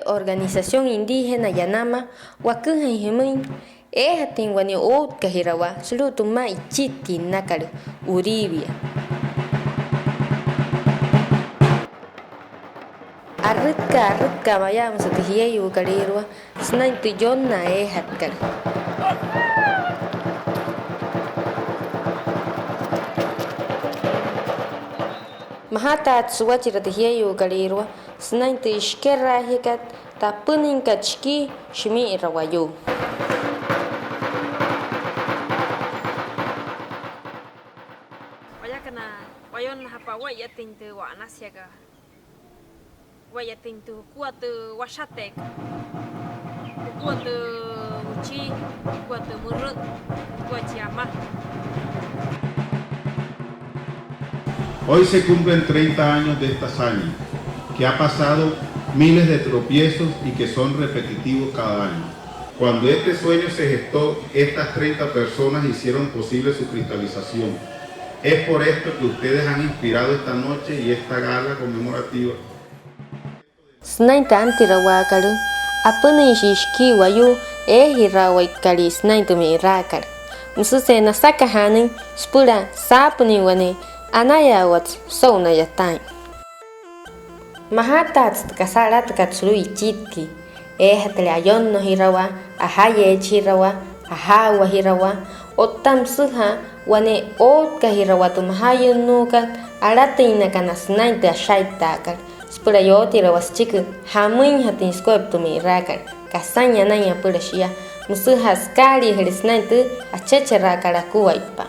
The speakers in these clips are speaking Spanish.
Organización Indígena Yanama, Wakuja Himin, Ejatin Wani Out Kahirawa, Slutuma Ichiti Nakaru, Uribia. Arrutka Mayam Satihiyu Karirwa, Snaintu Jonna Ejatkar. Mahata Tsuachira Hiyu Karirwa, Snaintu Ishkera Hikat, Tapunin Kachki, Shimi Rawayu. Wayon hapa wayatin tu wanasiaga. Wayatin tu kuatu washatek. Kuatu uchi, kuatu murut, kuachiama. Hoy se cumplen 30 años de esta hazaña, que ha pasado miles de tropiezos y que son repetitivos cada año. Cuando este sueño se gestó, estas 30 personas hicieron posible su cristalización. Es por esto que ustedes han inspirado esta noche y esta gala conmemorativa. Snainta antirawakaru, apuni shishki wayu, hirawakari snaintumi rakar. Mususe nasaka hanin, spura sapuni wane, anayawat sona yatain. Mahatats kasarat katsuru ichitki, hatlayon no hirawa, ahaye hirawa, ahawa hirawa, otam suha, wane ot kahirawa tumahayun nukan, aratina kanasnainte ashaitakar. Spurayoti rawas chiku, hamuin hatin skoep tumi rakar, kasanya nanya purashia, musuhas kari herisnainte, acheche rakarakuaipa.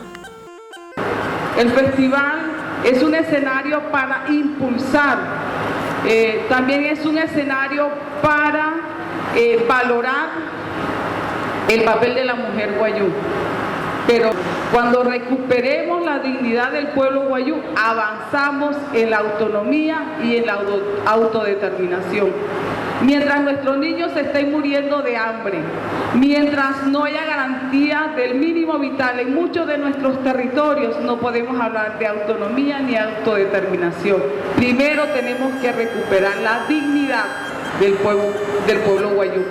El festival es un escenario para impulsar, también es un escenario para valorar el papel de la mujer guayú. Pero cuando recuperemos la dignidad del pueblo guayú, avanzamos en la autonomía y en la autodeterminación. Mientras nuestros niños se estén muriendo de hambre, mientras no haya garantía del mínimo vital en muchos de nuestros territorios, no podemos hablar de autonomía ni autodeterminación. Primero tenemos que recuperar la dignidad del pueblo guayú.